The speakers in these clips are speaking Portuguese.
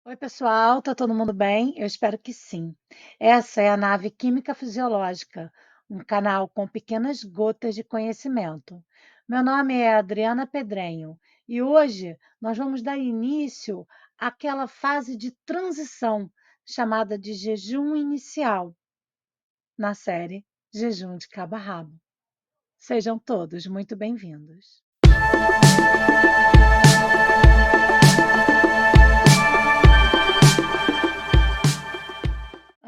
Oi, pessoal, tá todo mundo bem? Eu espero que sim. Essa é a Nave Química Fisiológica, um canal com pequenas gotas de conhecimento. Meu nome é Adriana Pedrenho e hoje nós vamos dar início àquela fase de transição chamada de jejum inicial, na série Jejum de Cabo a Rabo. Sejam todos muito bem-vindos.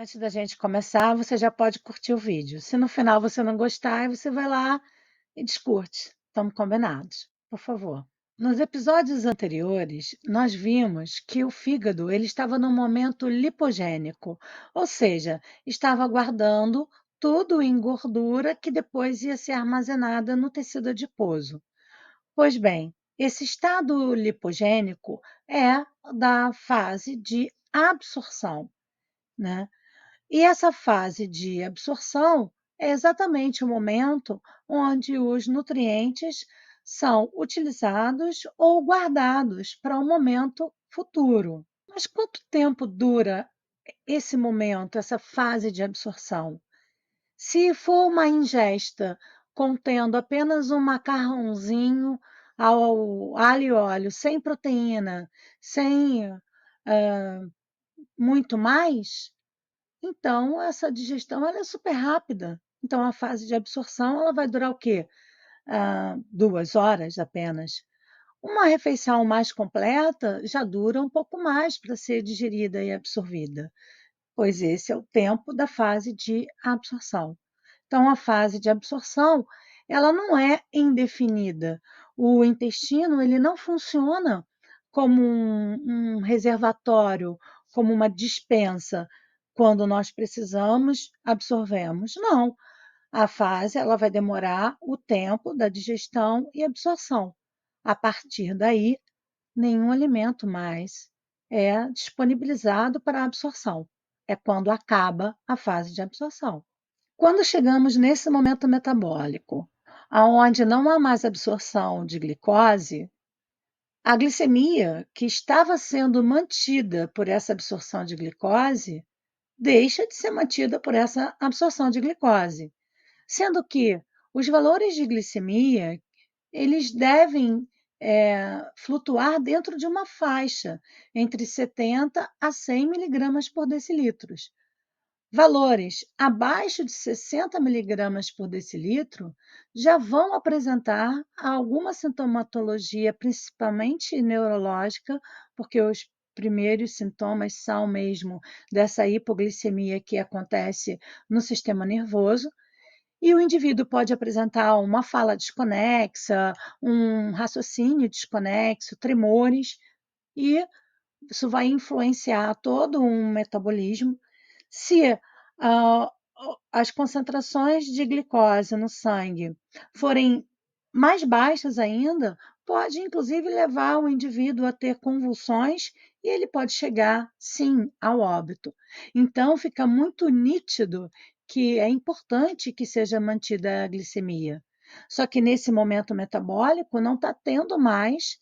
Antes da gente começar, você já pode curtir o vídeo. Se no final você não gostar, você vai lá e descurte. Estamos combinados, por favor. Nos episódios anteriores, nós vimos que o fígado ele estava num momento lipogênico, ou seja, estava guardando tudo em gordura que depois ia ser armazenada no tecido adiposo. Pois bem, esse estado lipogênico é da fase de absorção, né? E essa fase de absorção é exatamente o momento onde os nutrientes são utilizados ou guardados para um momento futuro. Mas quanto tempo dura esse momento, essa fase de absorção? Se for uma ingesta contendo apenas um macarrãozinho ao alho e óleo, sem proteína, sem muito mais, então, essa digestão ela é super rápida. Então, a fase de absorção ela vai durar o quê? 2 horas apenas. Uma refeição mais completa já dura um pouco mais para ser digerida e absorvida, pois esse é o tempo da fase de absorção. Então, a fase de absorção ela não é indefinida. O intestino ele não funciona como um reservatório, como uma despensa. Quando nós precisamos, absorvemos. Não. A fase ela vai demorar o tempo da digestão e absorção. A partir daí, nenhum alimento mais é disponibilizado para a absorção. É quando acaba a fase de absorção. Quando chegamos nesse momento metabólico, aonde não há mais absorção de glicose, a glicemia, que estava sendo mantida por essa absorção de glicose, deixa de ser mantida por essa absorção de glicose, sendo que os valores de glicemia eles devem flutuar dentro de uma faixa entre 70 a 100 miligramas por decilitro. Valores abaixo de 60 miligramas por decilitro já vão apresentar alguma sintomatologia, principalmente neurológica, porque os primeiros sintomas são mesmo dessa hipoglicemia que acontece no sistema nervoso, e o indivíduo pode apresentar uma fala desconexa, um raciocínio desconexo, tremores, e isso vai influenciar todo um metabolismo. Se ah, as concentrações de glicose no sangue forem mais baixas ainda, pode inclusive levar o indivíduo a ter convulsões e ele pode chegar, sim, ao óbito. Então, fica muito nítido que é importante que seja mantida a glicemia. Só que nesse momento metabólico não está tendo mais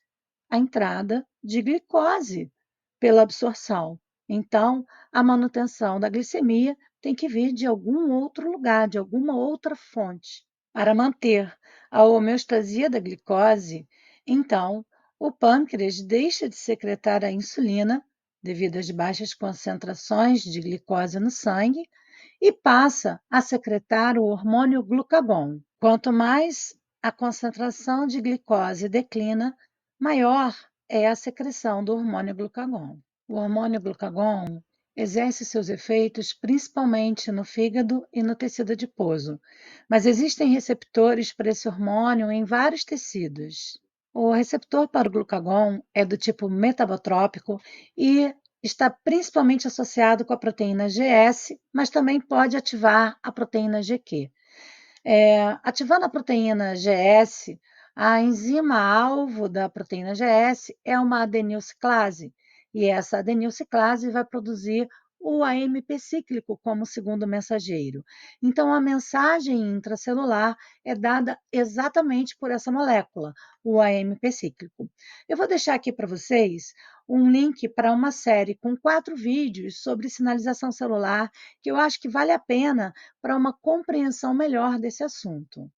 a entrada de glicose pela absorção. Então, a manutenção da glicemia tem que vir de algum outro lugar, de alguma outra fonte. Para manter a homeostasia da glicose, então, o pâncreas deixa de secretar a insulina, devido às baixas concentrações de glicose no sangue, e passa a secretar o hormônio glucagon. Quanto mais a concentração de glicose declina, maior é a secreção do hormônio glucagon. O hormônio glucagon exerce seus efeitos principalmente no fígado e no tecido adiposo, mas existem receptores para esse hormônio em vários tecidos. O receptor para o glucagon é do tipo metabotrópico e está principalmente associado com a proteína GS, mas também pode ativar a proteína GQ. Ativando a proteína GS, a enzima alvo da proteína GS é uma adenilciclase, e essa adenilciclase vai produzir o AMP cíclico como segundo mensageiro. Então, a mensagem intracelular é dada exatamente por essa molécula, o AMP cíclico. Eu vou deixar aqui para vocês um link para uma série com 4 vídeos sobre sinalização celular, que eu acho que vale a pena para uma compreensão melhor desse assunto.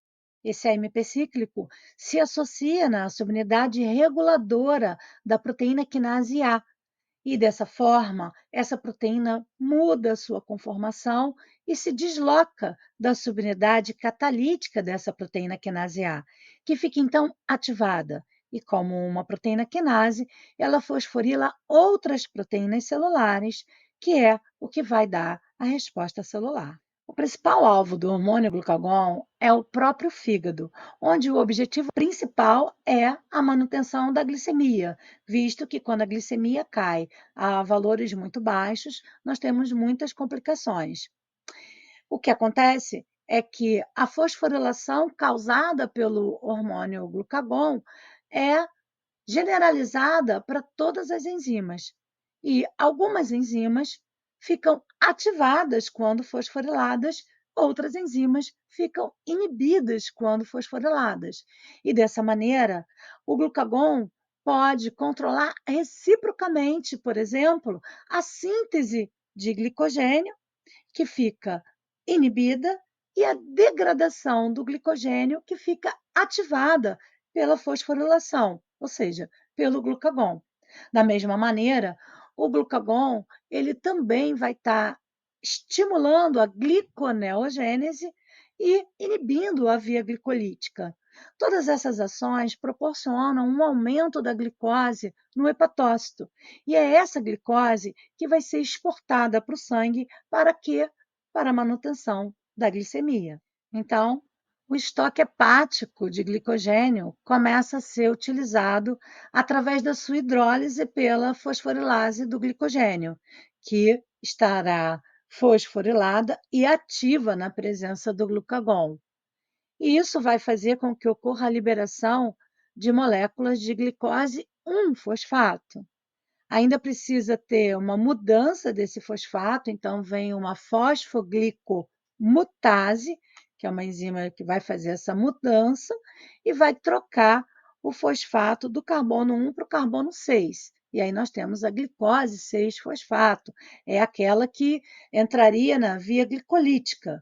Esse AMP cíclico se associa na subunidade reguladora da proteína quinase A, e dessa forma, essa proteína muda sua conformação e se desloca da subunidade catalítica dessa proteína quinase A, que fica então ativada. E como uma proteína quinase, ela fosforila outras proteínas celulares, que é o que vai dar a resposta celular. O principal alvo do hormônio glucagon é o próprio fígado, onde o objetivo principal é a manutenção da glicemia, visto que quando a glicemia cai a valores muito baixos, nós temos muitas complicações. O que acontece é que a fosforilação causada pelo hormônio glucagon é generalizada para todas as enzimas. E algumas enzimas ficam ativadas quando fosforiladas, outras enzimas ficam inibidas quando fosforiladas. E dessa maneira, o glucagon pode controlar reciprocamente, por exemplo, a síntese de glicogênio, que fica inibida, e a degradação do glicogênio, que fica ativada pela fosforilação, ou seja, pelo glucagon. Da mesma maneira, o glucagon ele também vai estar estimulando a gliconeogênese e inibindo a via glicolítica. Todas essas ações proporcionam um aumento da glicose no hepatócito, e é essa glicose que vai ser exportada para o sangue para quê? Para a manutenção da glicemia. Então, o estoque hepático de glicogênio começa a ser utilizado através da sua hidrólise pela fosforilase do glicogênio, que estará fosforilada e ativa na presença do glucagon. E isso vai fazer com que ocorra a liberação de moléculas de glicose 1-fosfato. Ainda precisa ter uma mudança desse fosfato, então vem uma fosfoglicomutase, que é uma enzima que vai fazer essa mudança e vai trocar o fosfato do carbono 1 para o carbono 6. E aí nós temos a glicose 6-fosfato, é aquela que entraria na via glicolítica,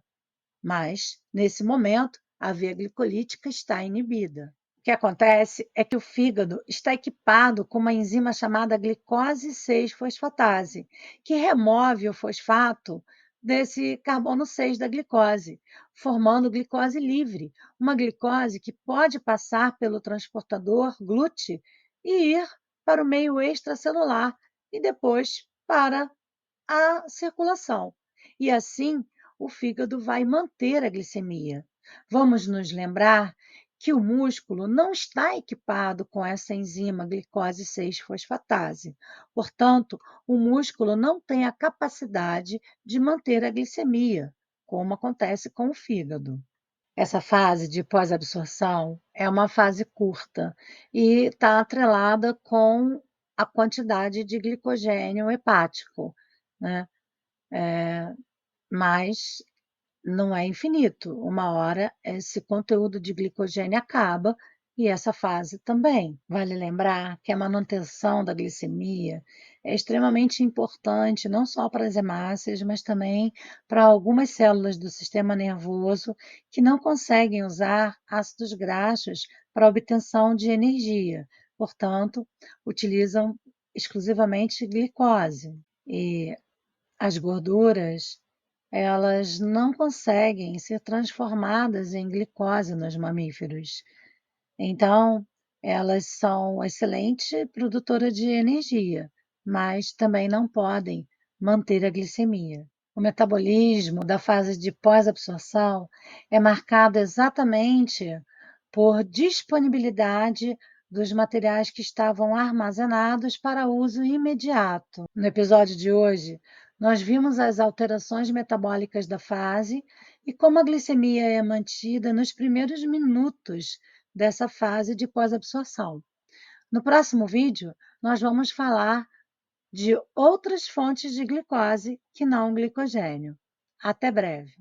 mas nesse momento a via glicolítica está inibida. O que acontece é que o fígado está equipado com uma enzima chamada glicose 6-fosfatase, que remove o fosfato desse carbono 6 da glicose, formando glicose livre, uma glicose que pode passar pelo transportador GLUT e ir para o meio extracelular e depois para a circulação. E assim, o fígado vai manter a glicemia. Vamos nos lembrar que o músculo não está equipado com essa enzima glicose 6-fosfatase. Portanto, o músculo não tem a capacidade de manter a glicemia, como acontece com o fígado. Essa fase de pós-absorção é uma fase curta e está atrelada com a quantidade de glicogênio hepático, né? Mas não é infinito. Uma hora esse conteúdo de glicogênio acaba e essa fase também. Vale lembrar que a manutenção da glicemia é extremamente importante, não só para as hemácias, mas também para algumas células do sistema nervoso que não conseguem usar ácidos graxos para obtenção de energia. Portanto, utilizam exclusivamente glicose. E as gorduras, elas não conseguem ser transformadas em glicose nos mamíferos. Então, elas são excelente produtora de energia, mas também não podem manter a glicemia. O metabolismo da fase de pós-absorção é marcado exatamente por disponibilidade dos materiais que estavam armazenados para uso imediato. No episódio de hoje, nós vimos as alterações metabólicas da fase e como a glicemia é mantida nos primeiros minutos dessa fase de pós-absorção. No próximo vídeo, nós vamos falar de outras fontes de glicose que não o glicogênio. Até breve!